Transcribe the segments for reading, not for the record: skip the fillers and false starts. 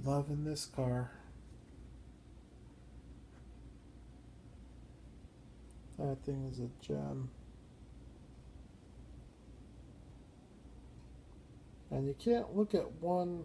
Loving this car. That thing is a gem. And you can't look at one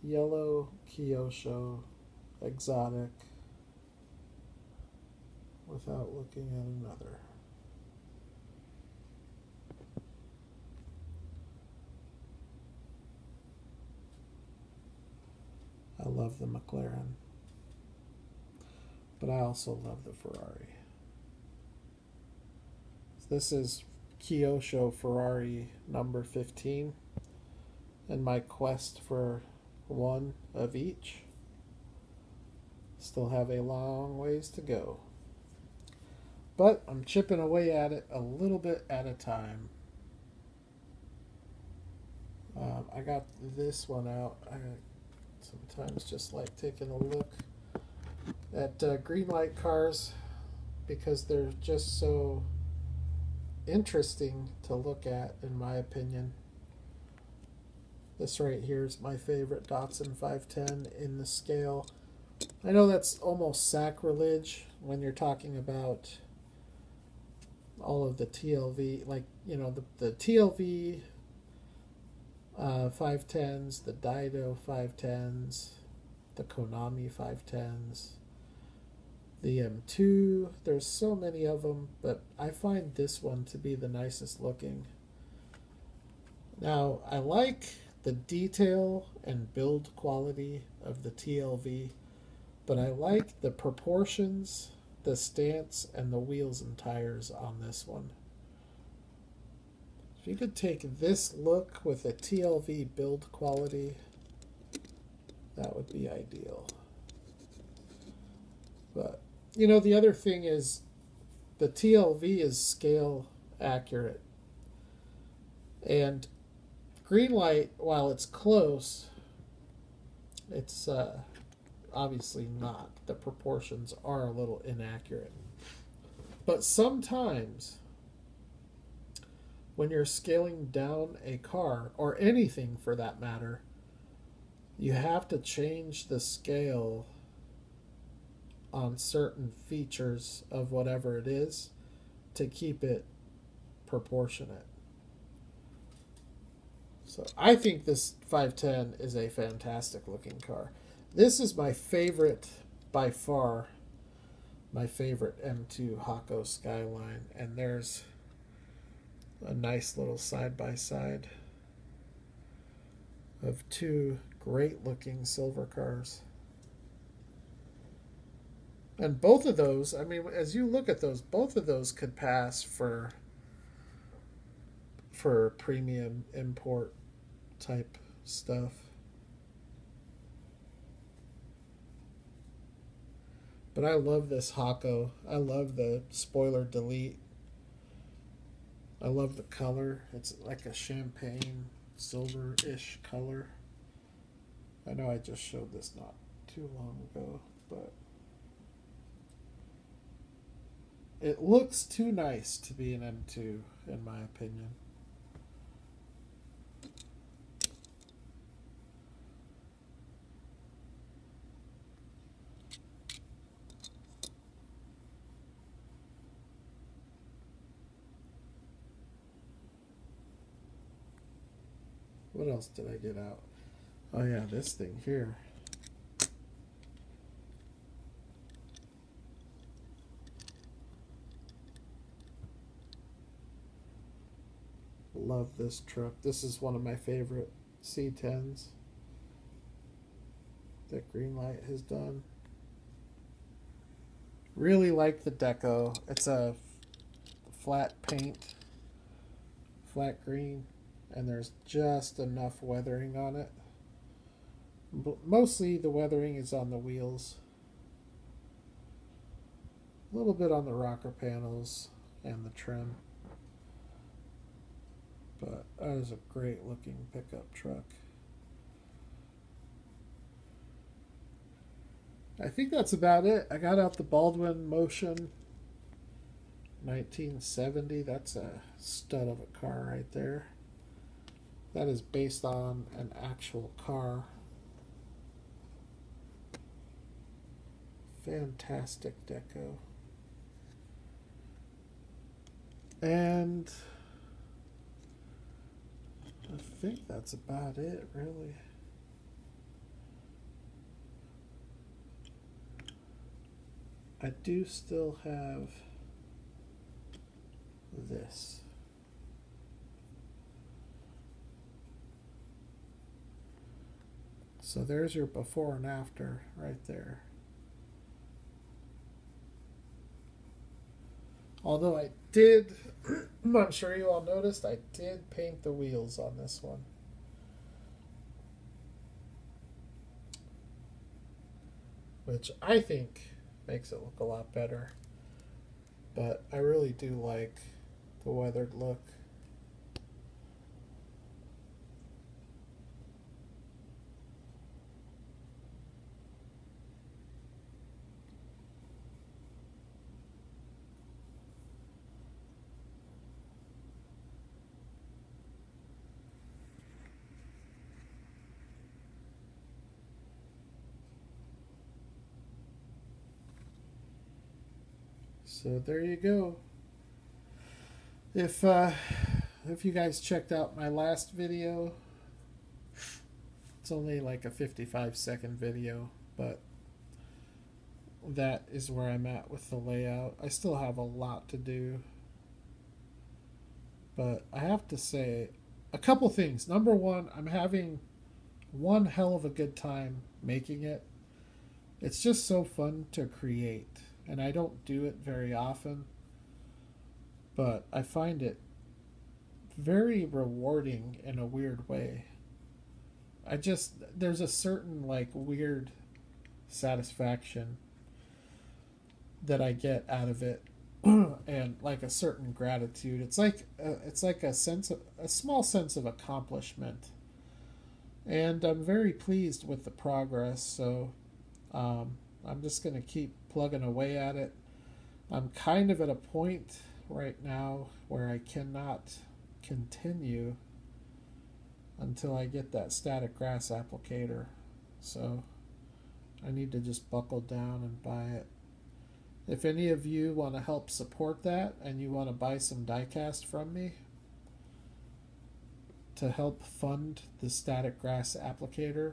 yellow Kyosho exotic without looking at another. I love the McLaren, but I also love the Ferrari. This is Kyosho Ferrari number 15, and my quest for one of each. Still have a long ways to go, but I'm chipping away at it a little bit at a time. I got this one out. I sometimes just like taking a look at green light cars because they're just so interesting to look at, in my opinion. This right here is my favorite Datsun 510 in the scale. I know that's almost sacrilege when you're talking about all of the TLV, like, you know, the TLV 510s, the Daido 510s, the Konami 510s, the M2. There's so many of them, but I find this one to be the nicest looking. Now, I like the detail and build quality of the TLV, but I like the proportions, the stance, and the wheels and tires on this one. If you could take this look with a TLV build quality, that would be ideal. But, you know, the other thing is the TLV is scale accurate. And Greenlight, while it's close, it's obviously not. The proportions are a little inaccurate. But sometimes when you're scaling down a car, or anything for that matter, you have to change the scale on certain features of whatever it is to keep it proportionate. So I think this 510 is a fantastic looking car. This is my favorite, by far, my favorite M2 Hako Skyline, and there's a nice little side-by-side of two great-looking silver cars. And both of those, I mean, as you look at those, both of those could pass for premium import type stuff. But I love this Hako. I love the spoiler delete. I love the color. It's like a champagne silver-ish color. I know I just showed this not too long ago, but it looks too nice to be an M2, in my opinion. What else did I get out? Oh yeah, this thing here. Love this truck. This is one of my favorite C10s that Greenlight has done. Really like the deco. It's a flat paint, flat green, and there's just enough weathering on it. But mostly the weathering is on the wheels. A little bit on the rocker panels and the trim. But that is a great looking pickup truck. I think that's about it. I got out the Baldwin Motion 1970. That's a stud of a car right there. That is based on an actual car Fantastic deco. And I think that's about it, really. I do still have this. So there's your before and after right there. Although I did, I'm sure you all noticed, I did paint the wheels on this one. Which I think makes it look a lot better. But I really do like the weathered look. So there you go. If you guys checked out my last video, it's only like a 55-second video, but that is where I'm at with the layout. I still have a lot to do, but I have to say a couple things. Number one, I'm having one hell of a good time making it. It's just so fun to create. And I don't do it very often, but I find it very rewarding in a weird way. There's a certain like weird satisfaction that I get out of it, and like a certain gratitude. It's like a small sense of accomplishment, and I'm very pleased with the progress. So I'm just going to keep plugging away at it. I'm kind of at a point right now where I cannot continue until I get that static grass applicator. So I need to just buckle down and buy it. If any of you want to help support that and you want to buy some diecast from me to help fund the static grass applicator,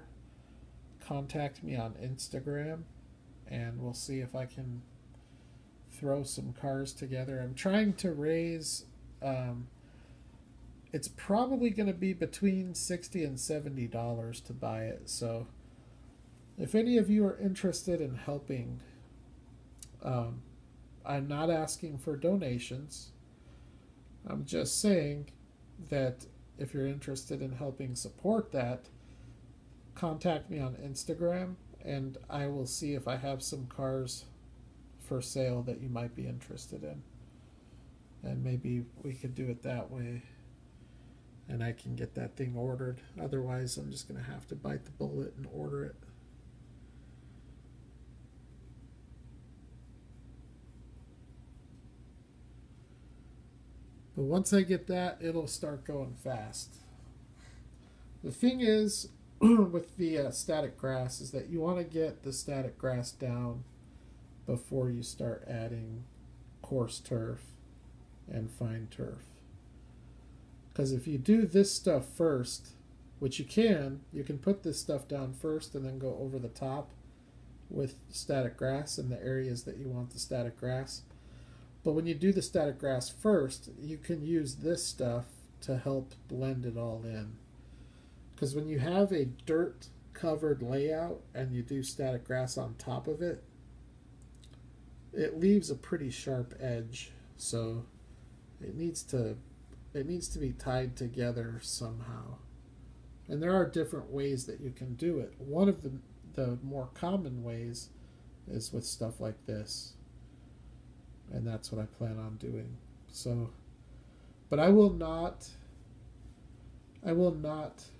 contact me on Instagram and we'll see if I can throw some cars together. I'm trying to raise, it's probably going to be between $60 and $70 to buy it. So if any of you are interested in helping, I'm not asking for donations. I'm just saying that if you're interested in helping support that, contact me on Instagram and I will see if I have some cars for sale that you might be interested in. And maybe we could do it that way and I can get that thing ordered. Otherwise, I'm just going to have to bite the bullet and order it. But once I get that, it'll start going fast. The thing is, with the static grass is that you want to get the static grass down before you start adding coarse turf and fine turf. Because if you do this stuff first, which you can put this stuff down first and then go over the top with static grass in the areas that you want the static grass. But when you do the static grass first, you can use this stuff to help blend it all in. Because when you have a dirt covered layout and you do static grass on top of it, it leaves a pretty sharp edge. So it needs to be tied together somehow. And there are different ways that you can do it. One of the more common ways is with stuff like this. And that's what I plan on doing. So, but I will not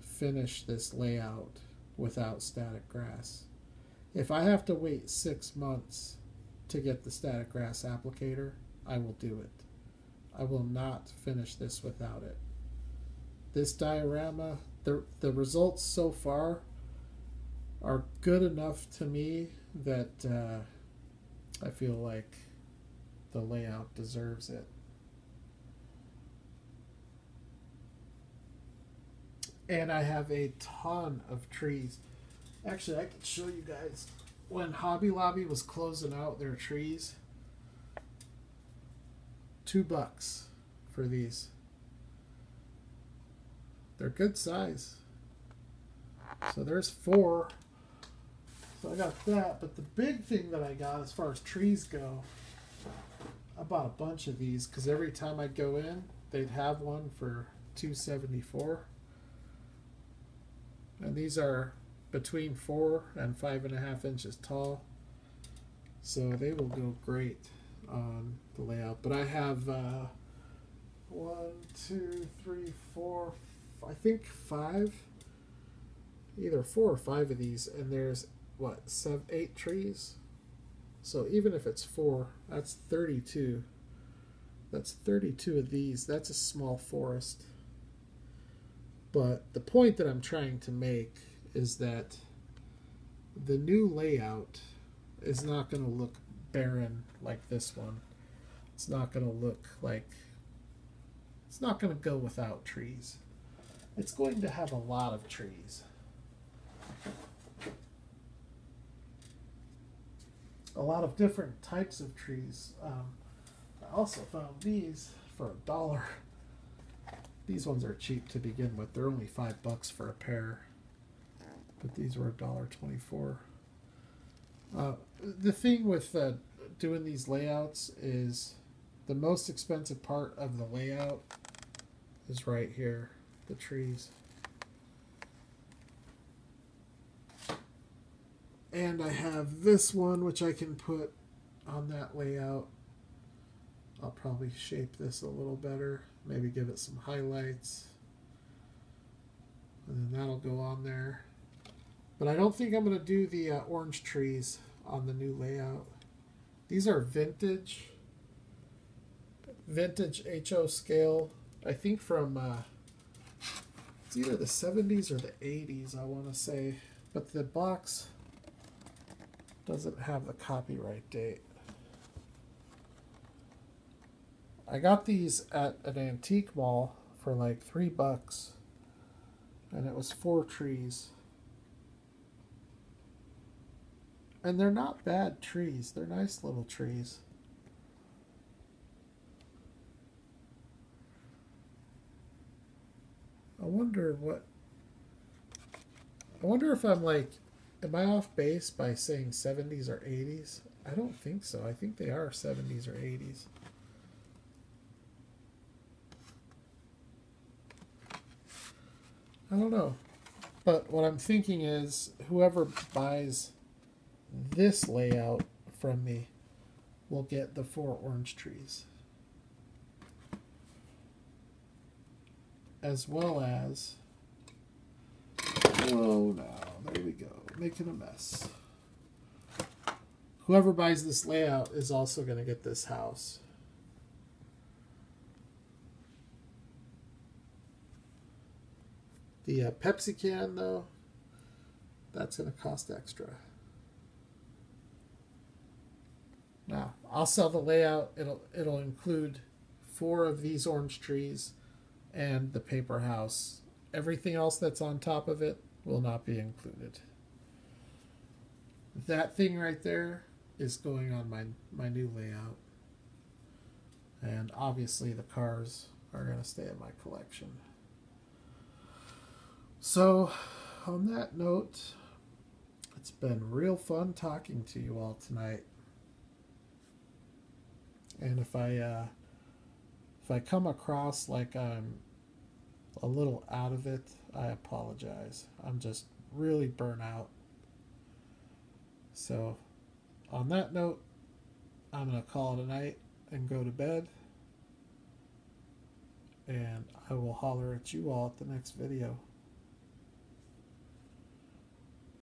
finish this layout without static grass. If I have to wait 6 months to get the static grass applicator, I will do it. I will not finish this without it. This diorama, the results so far are good enough to me that I feel like the layout deserves it. And I have a ton of trees. Actually, I can show you guys. When Hobby Lobby was closing out their trees, $2 for these. They're good size. So there's 4. So I got that. But the big thing that I got as far as trees go, I bought a bunch of these because every time I'd go in, they'd have one for $2.74. And these are between 4 and 5.5 inches tall. So they will go great on the layout. But I have 1, 2, 3, 4, I think 5, either 4 or 5 of these, and there's what, 7, 8 trees. So even if it's 4, that's 32. That's 32 of these. That's a small forest. But the point that I'm trying to make is that the new layout is not going to look barren like this one. It's not going to look like, it's not going to go without trees. It's going to have a lot of trees. A lot of different types of trees. I also found these for $1. These ones are cheap to begin with. They're only $5 for a pair. But these were $1.24. The thing with doing these layouts is the most expensive part of the layout is right here, the trees. And I have this one, which I can put on that layout. I'll probably shape this a little better, maybe give it some highlights, and then that'll go on there. But I don't think I'm going to do the orange trees on the new layout. These are vintage HO scale, I think from it's either the 70s or the 80s, I want to say, but the box doesn't have the copyright date. I got these at an antique mall for like $3, and it was 4 trees. And they're not bad trees. They're nice little trees. I wonder if I'm like, am I off base by saying 70s or 80s? I don't think so. I think they are 70s or 80s. I don't know. But what I'm thinking is whoever buys this layout from me will get the 4 orange trees. As well as, oh no, there we go, making a mess. Whoever buys this layout is also going to get this house. The Pepsi can, though, that's going to cost extra. Now, I'll sell the layout. It'll include 4 of these orange trees and the paper house. Everything else that's on top of it will not be included. That thing right there is going on my new layout. And obviously the cars are going to stay in my collection. So, on that note, it's been real fun talking to you all tonight. And if I come across like I'm a little out of it, I apologize. I'm just really burnt out. So, on that note, I'm going to call it a night and go to bed. And I will holler at you all at the next video.